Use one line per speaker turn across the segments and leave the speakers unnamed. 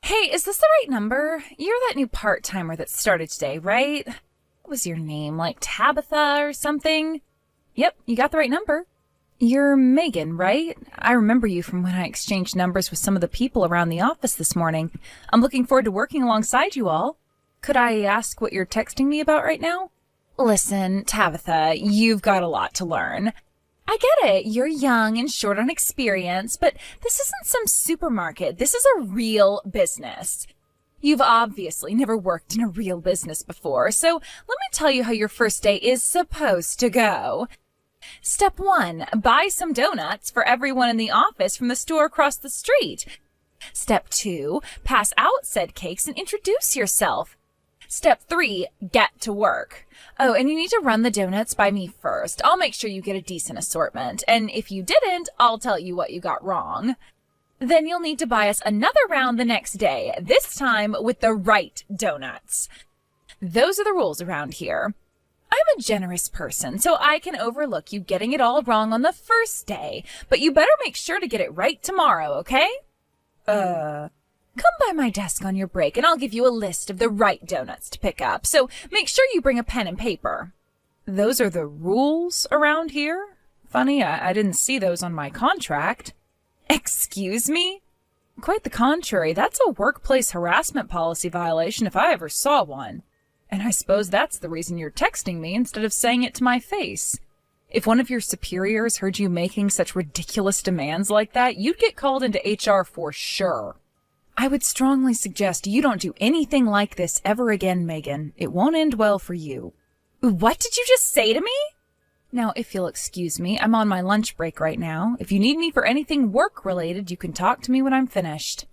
Hey, is this the right number? You're that new part-timer that started today, right? What was your name, like Tabitha or something? Yep, you got the right number. You're Megan, right? I remember you from when I exchanged numbers with some of the people around the office this morning. I'm looking forward to working alongside you all. Could I ask what you're texting me about right now? Listen, Tabitha, you've got a lot to learn. I get it. You're young and short on experience, but this isn't some supermarket. This is a real business. You've obviously never worked in a real business before, so let me tell you how your first day is supposed to go. Step 1, buy some donuts for everyone in the office from the store across the street. Step 2, pass out said cakes and introduce yourself. Step 3, get to work. Oh, and you need to run the donuts by me first. I'll make sure you get a decent assortment, and if you didn't, I'll tell you what you got wrong. Then you'll need to buy us another round the next day, this time with the right donuts. Those are the rules around here. I'm a generous person, so I can overlook you getting it all wrong on the first day, but you better make sure to get it right tomorrow, okay? Come by my desk on your break and I'll give you a list of the right donuts to pick up, so make sure you bring a pen and paper. Those are the rules around here? Funny, I didn't see those on my contract. Excuse me? Quite the contrary, that's a workplace harassment policy violation if I ever saw one. And I suppose that's the reason you're texting me instead of saying it to my face. If one of your superiors heard you making such ridiculous demands like that, you'd get called into HR for sure. I would strongly suggest you don't do anything like this ever again, Megan. It won't end well for you. What did you just say to me? Now, if you'll excuse me, I'm on my lunch break right now. If you need me for anything work-related, you can talk to me when I'm finished.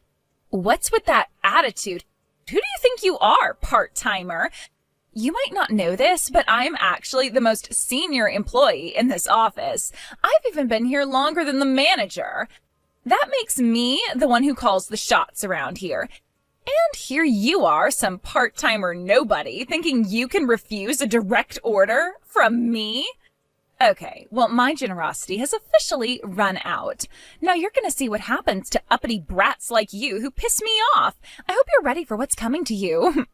What's with that attitude? Who do you think you are, part-timer? You might not know this, but I'm actually the most senior employee in this office. I've even been here longer than the manager. That makes me the one who calls the shots around here. And here you are, some part-timer nobody, thinking you can refuse a direct order from me? Okay, well, my generosity has officially run out. Now you're gonna see what happens to uppity brats like you who piss me off. I hope you're ready for what's coming to you.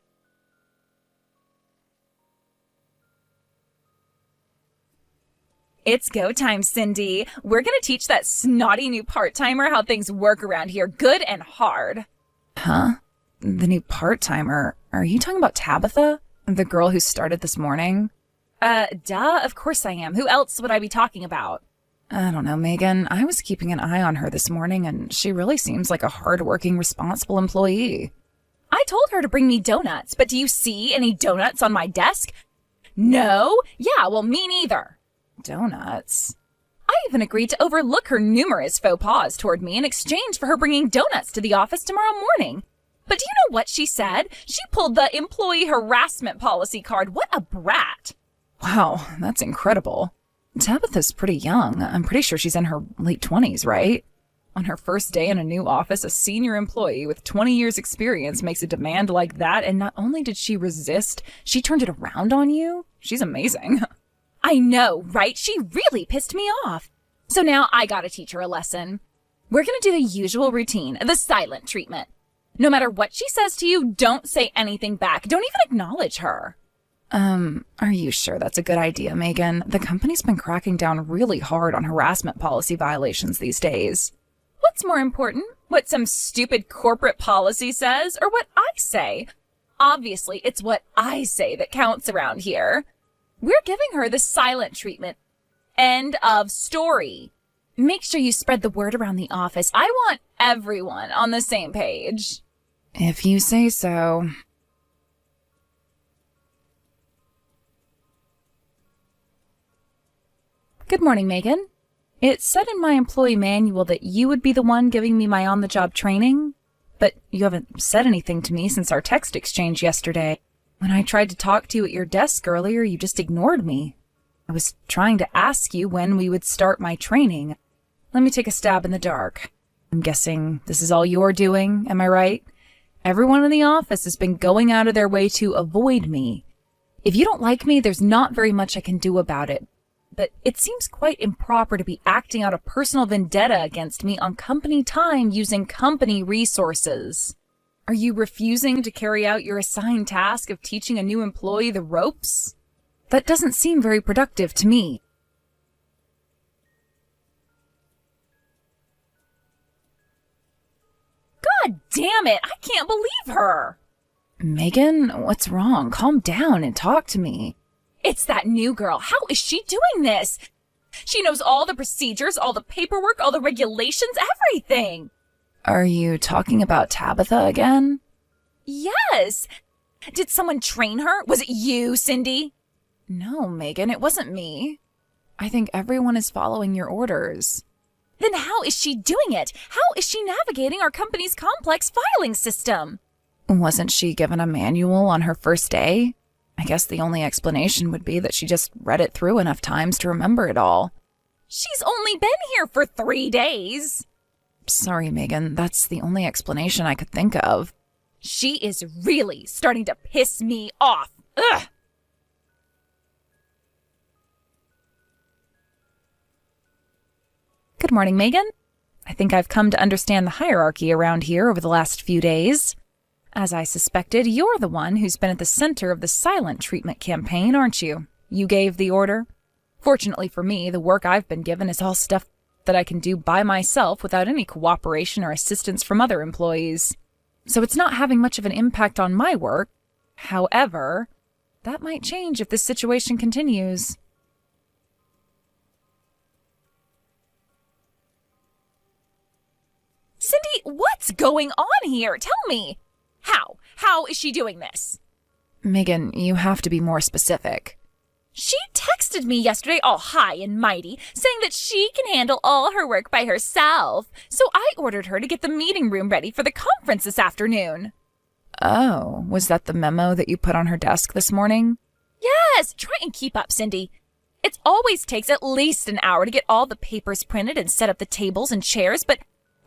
It's go time, Cindy. We're gonna teach that snotty new part-timer how things work around here, good and hard. Huh? The new part-timer? Are you talking about Tabitha? The girl who started this morning? Duh, of course I am. Who else would I be talking about? I don't know, Megan. I was keeping an eye on her this morning, and she really seems like a hard-working, responsible employee. I told her to bring me donuts, but do you see any donuts on my desk? No? Yeah, well, me neither. Donuts? I even agreed to overlook her numerous faux pas toward me in exchange for her bringing donuts to the office tomorrow morning. But do you know what she said? She pulled the employee harassment policy card. What a brat. Wow, that's incredible. Tabitha's pretty young. I'm pretty sure she's in her late 20s, right? On her first day in a new office, a senior employee with 20 years experience makes a demand like that, and not only did she resist, she turned it around on you? She's amazing. I know, right? She really pissed me off. So now I gotta teach her a lesson. We're gonna do the usual routine, the silent treatment. No matter what she says to you, don't say anything back. Don't even acknowledge her. Are you sure that's a good idea, Megan? The company's been cracking down really hard on harassment policy violations these days. What's more important? What some stupid corporate policy says, or what I say? Obviously, it's what I say that counts around here. We're giving her the silent treatment. End of story. Make sure you spread the word around the office. I want everyone on the same page. If you say so. Good morning, Megan. It said in my employee manual that you would be the one giving me my on-the-job training, but you haven't said anything to me since our text exchange yesterday. When I tried to talk to you at your desk earlier, you just ignored me. I was trying to ask you when we would start my training. Let me take a stab in the dark. I'm guessing this is all you're doing, am I right? Everyone in the office has been going out of their way to avoid me. If you don't like me, there's not very much I can do about it. But it seems quite improper to be acting out a personal vendetta against me on company time using company resources. Are you refusing to carry out your assigned task of teaching a new employee the ropes? That doesn't seem very productive to me. God damn it! I can't believe her! Megan, what's wrong? Calm down and talk to me. It's that new girl. How is she doing this? She knows all the procedures, all the paperwork, all the regulations, everything. Are you talking about Tabitha again? Yes. Did someone train her? Was it you, Cindy? No, Megan, it wasn't me. I think everyone is following your orders. Then how is she doing it? How is she navigating our company's complex filing system? Wasn't she given a manual on her first day? I guess the only explanation would be that she just read it through enough times to remember it all. She's only been here for 3 days. Sorry, Megan, that's the only explanation I could think of. She is really starting to piss me off. Ugh! Good morning, Megan. I think I've come to understand the hierarchy around here over the last few days. As I suspected, you're the one who's been at the center of the silent treatment campaign, aren't you? You gave the order. Fortunately for me, the work I've been given is all stuff that I can do by myself without any cooperation or assistance from other employees. So it's not having much of an impact on my work. However, that might change if this situation continues. Cindy, what's going on here? Tell me. How is she doing this? Megan, you have to be more specific. She texted me yesterday all high and mighty, saying that she can handle all her work by herself. So I ordered her to get the meeting room ready for the conference this afternoon. Oh, was that the memo that you put on her desk this morning? Yes, try and keep up, Cindy. It always takes at least an hour to get all the papers printed and set up the tables and chairs, but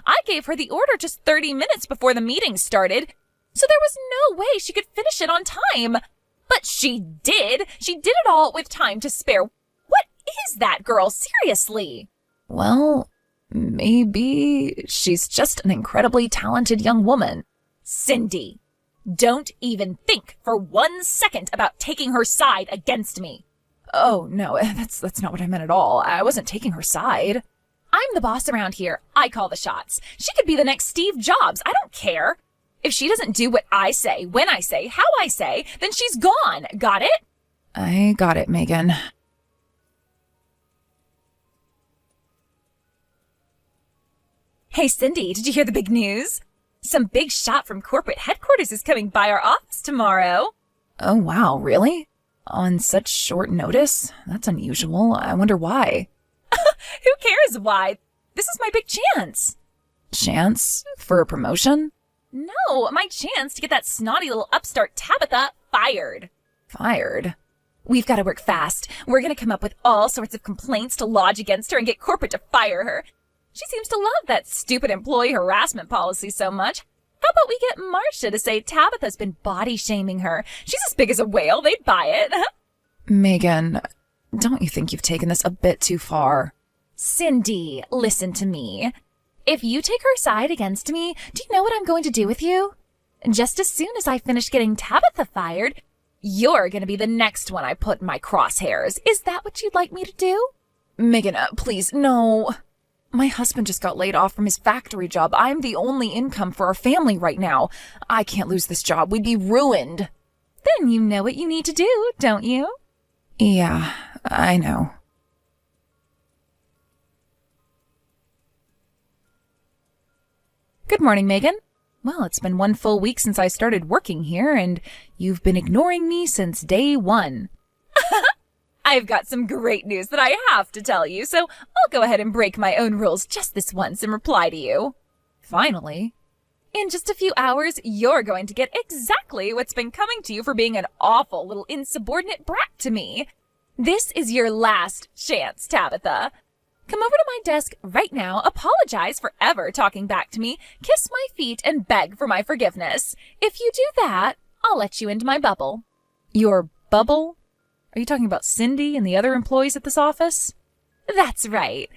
I gave her the order just 30 minutes before the meeting started, so there was no way she could finish it on time. But she did. She did it all with time to spare. What is that girl, seriously? Well, maybe she's just an incredibly talented young woman. Cindy, don't even think for 1 second about taking her side against me. Oh, no, that's not what I meant at all. I wasn't taking her side. I'm the boss around here. I call the shots. She could be the next Steve Jobs. I don't care. If she doesn't do what I say, when I say, how I say, then she's gone. Got it? I got it, Megan. Hey, Cindy, did you hear the big news? Some big shot from corporate headquarters is coming by our office tomorrow. Oh, wow, really? On such short notice? That's unusual. I wonder why. Who cares why? This is my big chance. Chance? For a promotion? No, my chance to get that snotty little upstart Tabitha fired. Fired? We've got to work fast. We're going to come up with all sorts of complaints to lodge against her and get corporate to fire her. She seems to love that stupid employee harassment policy so much. How about we get Marcia to say Tabitha's been body shaming her? She's as big as a whale. They'd buy it. Megan, don't you think you've taken this a bit too far? Cindy, listen to me. If you take her side against me, do you know what I'm going to do with you? Just as soon as I finish getting Tabitha fired, you're going to be the next one I put in my crosshairs. Is that what you'd like me to do? Megan, please, no. My husband just got laid off from his factory job. I'm the only income for our family right now. I can't lose this job. We'd be ruined. Then you know what you need to do, don't you? Yeah, I know. Good morning, Megan. Well, it's been 1 full week since I started working here, and you've been ignoring me since day 1. I've got some great news that I have to tell you, so I'll go ahead and break my own rules just this once and reply to you. Finally. In just a few hours, you're going to get exactly what's been coming to you for being an awful little insubordinate brat to me. This is your last chance, Tabitha. Come over to my desk right now, apologize for ever talking back to me, kiss my feet, and beg for my forgiveness. If you do that, I'll let you into my bubble. Your bubble? Are you talking about Cindy and the other employees at this office? That's right.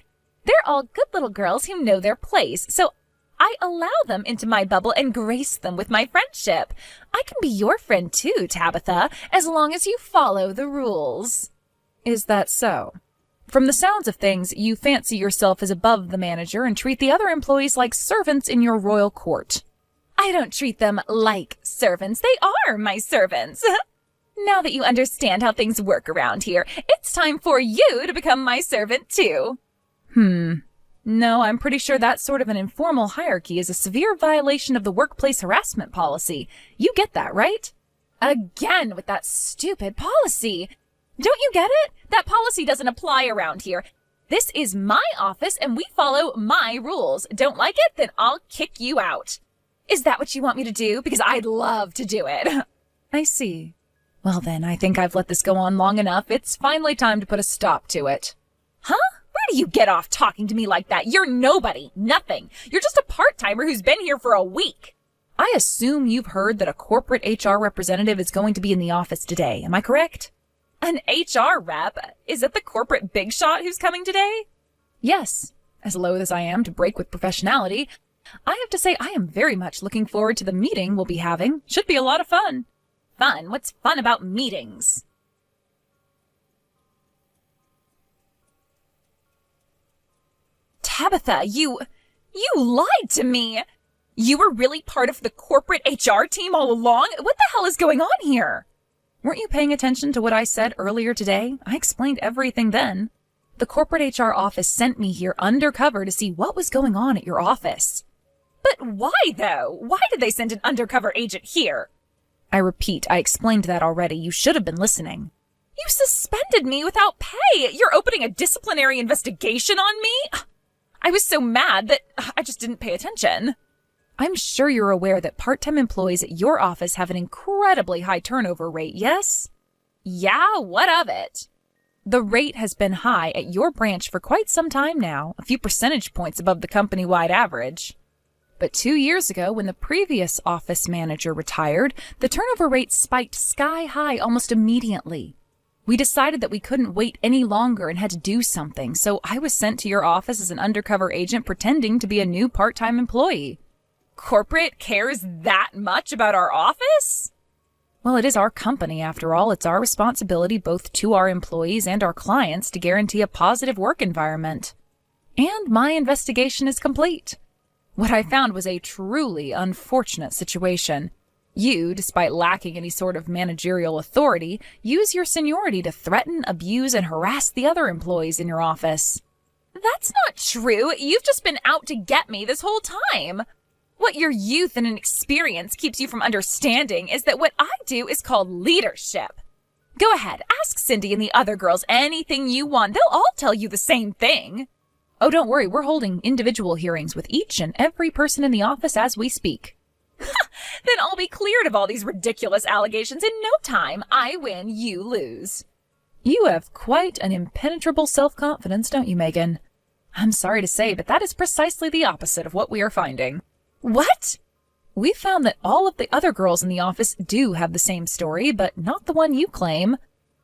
They're all good little girls who know their place, so I allow them into my bubble and grace them with my friendship. I can be your friend too, Tabitha, as long as you follow the rules. Is that so? From the sounds of things, you fancy yourself as above the manager and treat the other employees like servants in your royal court. I don't treat them like servants. They are my servants. Now that you understand how things work around here, it's time for you to become my servant too. No, I'm pretty sure that sort of an informal hierarchy is a severe violation of the workplace harassment policy. You get that, right? Again with that stupid policy. Don't you get it? That policy doesn't apply around here. This is my office and we follow my rules. Don't like it? Then I'll kick you out. Is that what you want me to do? Because I'd love to do it. I see. Well then, I think I've let this go on long enough. It's finally time to put a stop to it. Huh? Where do you get off talking to me like that? You're nobody. Nothing. You're just a part-timer who's been here for a week. I assume you've heard that a corporate HR representative is going to be in the office today. Am I correct? An HR rep? Is it the corporate big shot who's coming today? Yes. As loath as I am to break with professionality, I have to say I am very much looking forward to the meeting we'll be having. Should be a lot of fun. Fun? What's fun about meetings? Tabitha, you lied to me. You were really part of the corporate HR team all along? What the hell is going on here? Weren't you paying attention to what I said earlier today? I explained everything then. The corporate HR office sent me here undercover to see what was going on at your office. But why, though? Why did they send an undercover agent here? I repeat, I explained that already. You should have been listening. You suspended me without pay. You're opening a disciplinary investigation on me? I was so mad that I just didn't pay attention. I'm sure you're aware that part-time employees at your office have an incredibly high turnover rate, yes? Yeah, what of it? The rate has been high at your branch for quite some time now, a few percentage points above the company-wide average. But 2 years ago, when the previous office manager retired, the turnover rate spiked sky high almost immediately. We decided that we couldn't wait any longer and had to do something, so I was sent to your office as an undercover agent pretending to be a new part-time employee. Corporate cares that much about our office? Well, it is our company, after all. It's our responsibility both to our employees and our clients to guarantee a positive work environment. And my investigation is complete. What I found was a truly unfortunate situation. You, despite lacking any sort of managerial authority, use your seniority to threaten, abuse, and harass the other employees in your office. That's not true. You've just been out to get me this whole time. What your youth and inexperience keeps you from understanding is that what I do is called leadership. Go ahead, ask Cindy and the other girls anything you want. They'll all tell you the same thing. Oh, don't worry, we're holding individual hearings with each and every person in the office as we speak. Then I'll be cleared of all these ridiculous allegations in no time. I win, you lose. You have quite an impenetrable self-confidence, don't you, Megan? I'm sorry to say, but that is precisely the opposite of what we are finding. What? We found that all of the other girls in the office do have the same story, but not the one you claim.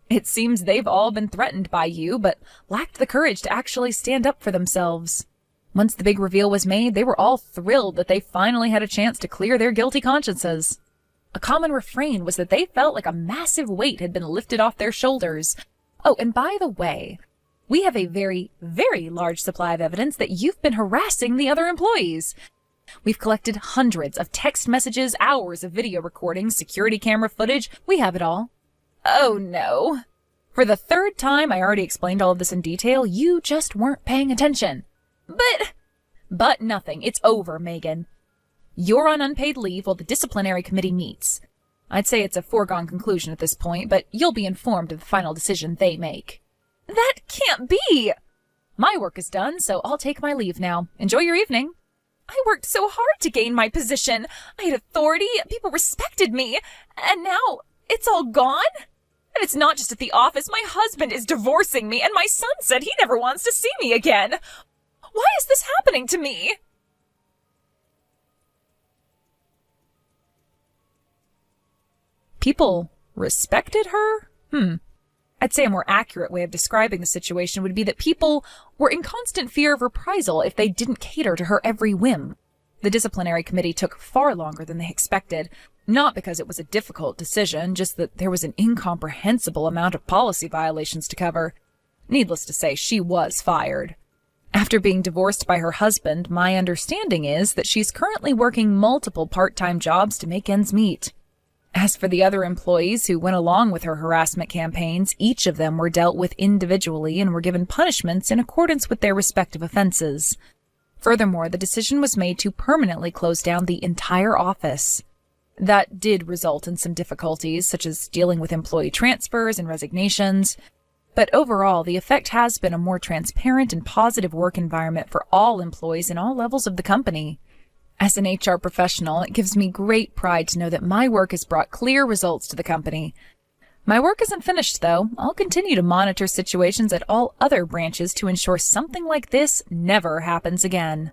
It seems they've all been threatened by you, but lacked the courage to actually stand up for themselves. Once the big reveal was made, they were all thrilled that they finally had a chance to clear their guilty consciences. A common refrain was that they felt like a massive weight had been lifted off their shoulders. Oh, and by the way, we have a very, very large supply of evidence that you've been harassing the other employees. We've collected hundreds of text messages, hours of video recordings, security camera footage. We have it all. Oh, no. For the third time, I already explained all of this in detail. You just weren't paying attention. But nothing. It's over, Megan. You're on unpaid leave while the disciplinary committee meets. I'd say it's a foregone conclusion at this point, but you'll be informed of the final decision they make. That can't be! My work is done, so I'll take my leave now. Enjoy your evening. I worked so hard to gain my position. I had authority, people respected me, and now it's all gone? And it's not just at the office. My husband is divorcing me, and my son said he never wants to see me again. Why is this happening to me? People respected her? I'd say a more accurate way of describing the situation would be that people were in constant fear of reprisal if they didn't cater to her every whim. The disciplinary committee took far longer than they expected, not because it was a difficult decision, just that there was an incomprehensible amount of policy violations to cover. Needless to say, she was fired. After being divorced by her husband, my understanding is that she's currently working multiple part-time jobs to make ends meet. As for the other employees who went along with her harassment campaigns, each of them were dealt with individually and were given punishments in accordance with their respective offenses. Furthermore, the decision was made to permanently close down the entire office. That did result in some difficulties, such as dealing with employee transfers and resignations. But overall, the effect has been a more transparent and positive work environment for all employees in all levels of the company. As an HR professional, it gives me great pride to know that my work has brought clear results to the company. My work isn't finished, though. I'll continue to monitor situations at all other branches to ensure something like this never happens again.